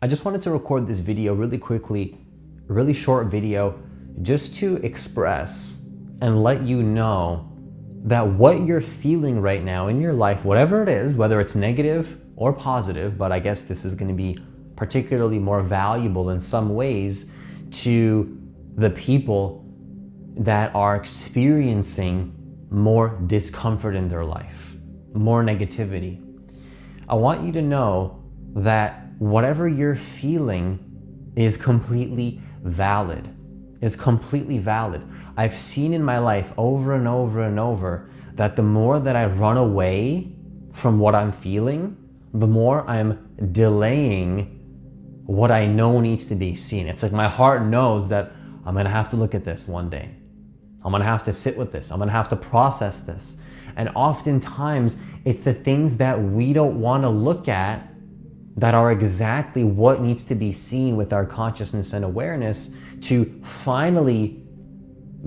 I just wanted to record this video really quickly, a really short video, just to express and let you know that what you're feeling right now in your life, whatever it is, whether it's negative or positive, but I guess this is going to be particularly more valuable in some ways to the people that are experiencing more discomfort in their life, more negativity. I want you to know that whatever you're feeling is completely valid, I've seen in my life over and over and over that the more that I run away from what I'm feeling, the more I'm delaying what I know needs to be seen. It's like my heart knows that I'm gonna have to look at this one day. I'm gonna have to sit with this. I'm gonna have to process this. And oftentimes it's the things that we don't wanna look at that are exactly what needs to be seen with our consciousness and awareness to finally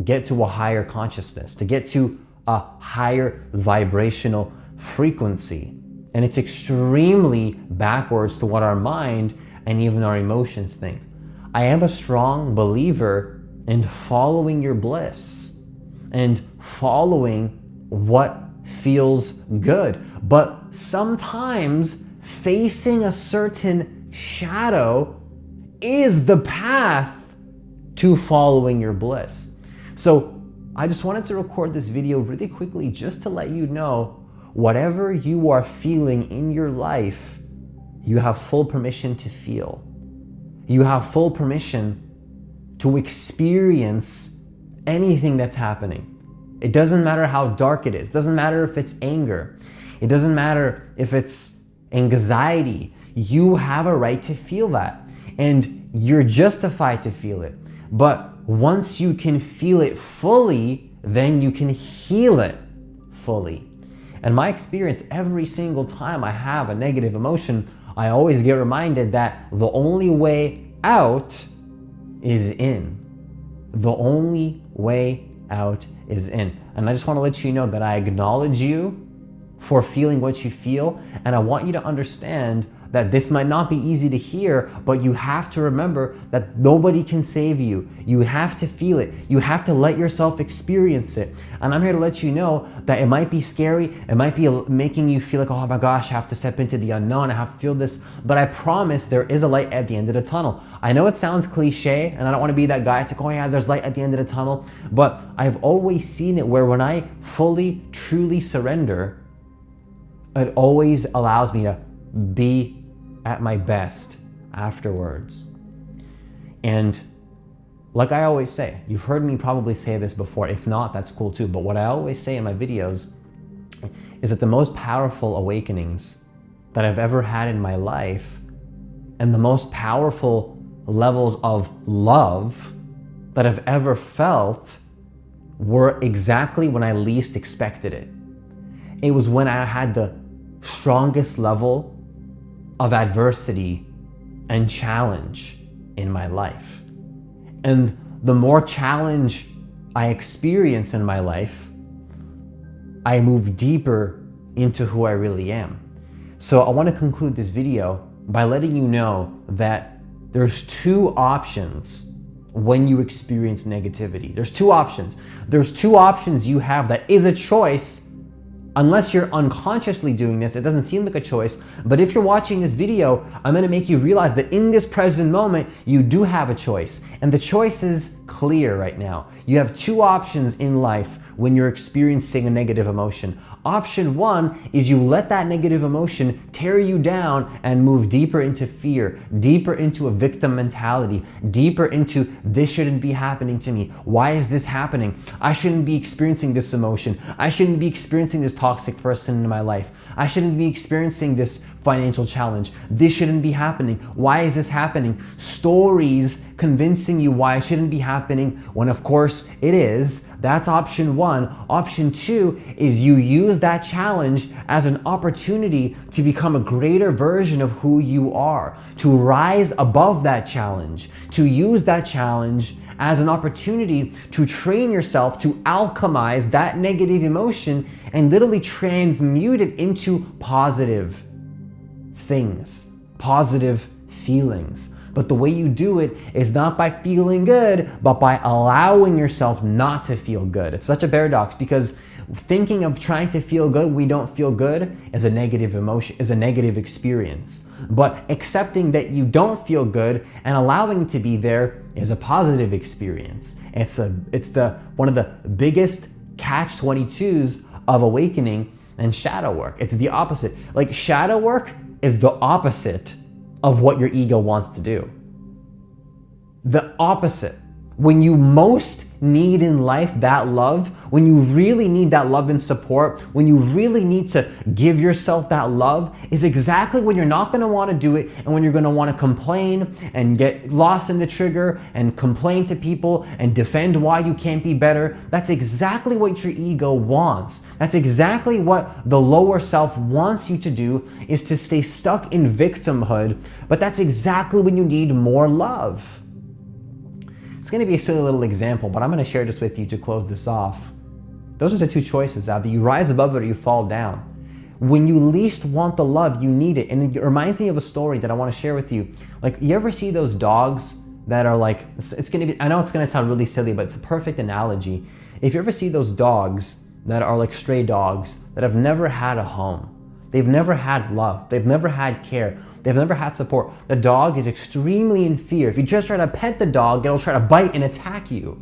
get to a higher consciousness, to get to a higher vibrational frequency. And it's extremely backwards to what our mind and even our emotions think. I am a strong believer in following your bliss and following what feels good. But sometimes facing a certain shadow is the path to following your bliss. So I just wanted to record this video really quickly just to let you know, whatever you are feeling in your life, you have full permission to feel. You have full permission to experience anything that's happening. It doesn't matter how dark it is. It doesn't matter if it's anger. It doesn't matter if it's anxiety. You have a right to feel that, and you're justified to feel it. But once you can feel it fully, then you can heal it fully. And my experience, every single time I have a negative emotion, I always get reminded that the only way out is in. The only way out is in. And I just want to let you know that I acknowledge you for feeling what you feel, and I want you to understand that this might not be easy to hear, but you have to remember that nobody can save you. You have to feel it. You have to let yourself experience it. And I'm here to let you know that it might be scary. It might be making you feel like, oh my gosh, I have to step into the unknown. I have to feel this. But I promise there is a light at the end of the tunnel. I know it sounds cliche, and I don't want to be that guy to go, oh yeah, there's light at the end of the tunnel. But I've always seen it where when I fully, truly surrender, it always allows me to be at my best afterwards. And like I always say, you've heard me probably say this before. If not, that's cool too. But what I always say in my videos is that the most powerful awakenings that I've ever had in my life, and the most powerful levels of love that I've ever felt, were exactly when I least expected it. It was when I had the strongest level of adversity and challenge in my life. And the more challenge I experience in my life, I move deeper into who I really am. So I want to conclude this video by letting you know that there's two options when you experience negativity. There's two options. There's two options you have that is a choice. Unless you're unconsciously doing this, it doesn't seem like a choice. But if you're watching this video, I'm gonna make you realize that in this present moment, you do have a choice. And the choice is clear right now. You have two options in life when you're experiencing a negative emotion. Option one is you let that negative emotion tear you down and move deeper into fear, deeper into a victim mentality, deeper into this shouldn't be happening to me. Why is this happening? I shouldn't be experiencing this emotion. I shouldn't be experiencing this toxic person in my life. I shouldn't be experiencing this financial challenge. This shouldn't be happening. Why is this happening? Stories convincing you why it shouldn't be happening when of course it is. That's option one. Option two is you use that challenge as an opportunity to become a greater version of who you are, to rise above that challenge, to use that challenge as an opportunity to train yourself to alchemize that negative emotion and literally transmute it into positive things, positive feelings. But the way you do it is not by feeling good, but by allowing yourself not to feel good. It's such a paradox, because thinking of trying to feel good, we don't feel good, is a negative emotion, is a negative experience. But accepting that you don't feel good and allowing it to be there is a positive experience. It's one of the biggest catch-22s of awakening and shadow work. It's the opposite. Like, shadow work is the opposite of what your ego wants to do. The opposite. When you most need in life that love, when you really need that love and support, when you really need to give yourself that love, is exactly when you're not going to want to do it, and when you're going to want to complain and get lost in the trigger and complain to people and defend why you can't be better. That's exactly what your ego wants. That's exactly what the lower self wants you to do, is to stay stuck in victimhood. But that's exactly when you need more love. It's going to be a silly little example, but I'm going to share this with you to close this off. Those are the two choices. Either you rise above it or you fall down. When you least want the love, you need it. And it reminds me of a story that I want to share with you. Like, you ever see those dogs that are like, I know it's going to sound really silly, but it's a perfect analogy. If you ever see those dogs that are like stray dogs that have never had a home, they've never had love, they've never had care, they've never had support. The dog is extremely in fear. If you just try to pet the dog, it'll try to bite and attack you.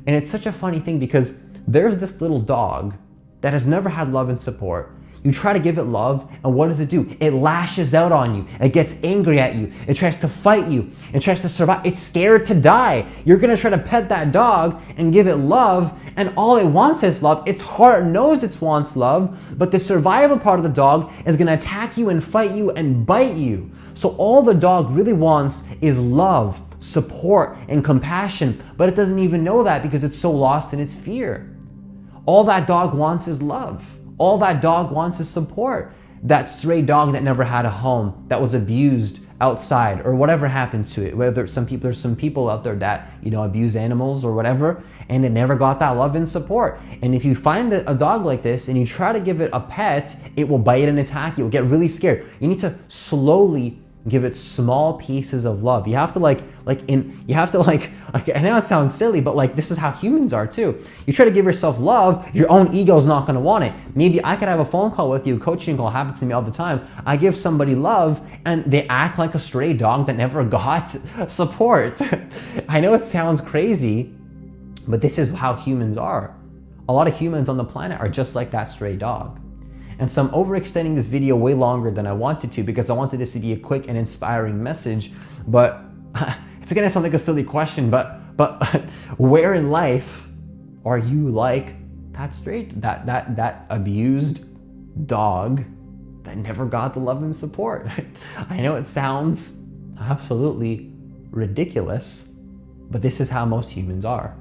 And it's such a funny thing, because there's this little dog that has never had love and support. You try to give it love, and what does it do? It lashes out on you. It gets angry at you. It tries to fight you. It tries to survive. It's scared to die. You're gonna try to pet that dog and give it love, and all it wants is love. Its heart knows it wants love, but the survival part of the dog is gonna attack you and fight you and bite you. So all the dog really wants is love, support, and compassion, but it doesn't even know that because it's so lost in its fear. All that dog wants is love. All that dog wants is support. That stray dog that never had a home, that was abused outside, or whatever happened to it. Whether there's some people out there that, abuse animals or whatever, and it never got that love and support. And if you find a dog like this and you try to give it a pet, it will bite and attack you. It will get really scared. You need to slowly give it small pieces of love. You have to I know it sounds silly, but this is how humans are too. You try to give yourself love, your own ego's not gonna want it. Maybe I could have a phone call with you, a coaching call, happens to me all the time. I give somebody love and they act like a stray dog that never got support. I know it sounds crazy, but this is how humans are. A lot of humans on the planet are just like that stray dog. And so I'm overextending this video way longer than I wanted to, because I wanted this to be a quick and inspiring message. But it's gonna sound like a silly question, but where in life are you like that that abused dog that never got the love and support? I know it sounds absolutely ridiculous, but this is how most humans are,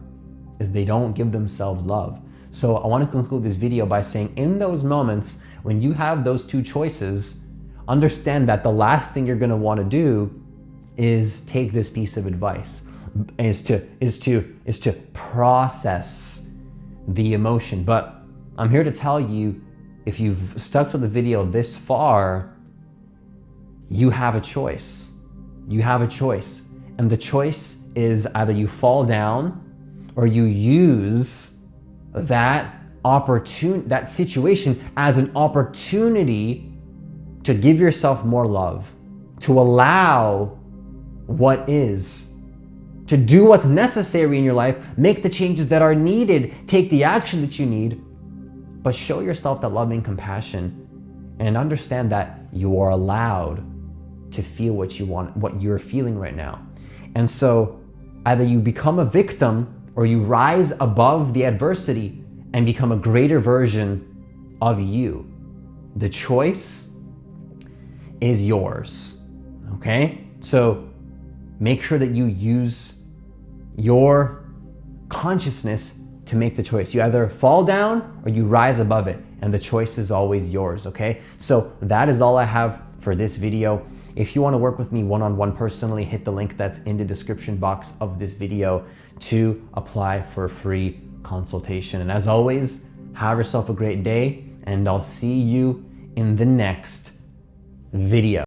is they don't give themselves love. So I want to conclude this video by saying, in those moments when you have those two choices, understand that the last thing you're going to want to do is take this piece of advice, is to process the emotion. But I'm here to tell you, if you've stuck to the video this far, you have a choice. You have a choice. And the choice is either you fall down or you use that situation as an opportunity to give yourself more love, to allow what is, to do what's necessary in your life, make the changes that are needed, take the action that you need, but show yourself that love and compassion, and understand that you are allowed to feel what you want, what you're feeling right now. And so either you become a victim or you rise above the adversity and become a greater version of you. The choice is yours, okay? So make sure that you use your consciousness to make the choice. You either fall down or you rise above it, and the choice is always yours, okay? So that is all I have for this video. If you want to work with me one-on-one personally, hit the link that's in the description box of this video to apply for a free consultation. And as always, have yourself a great day, and I'll see you in the next video.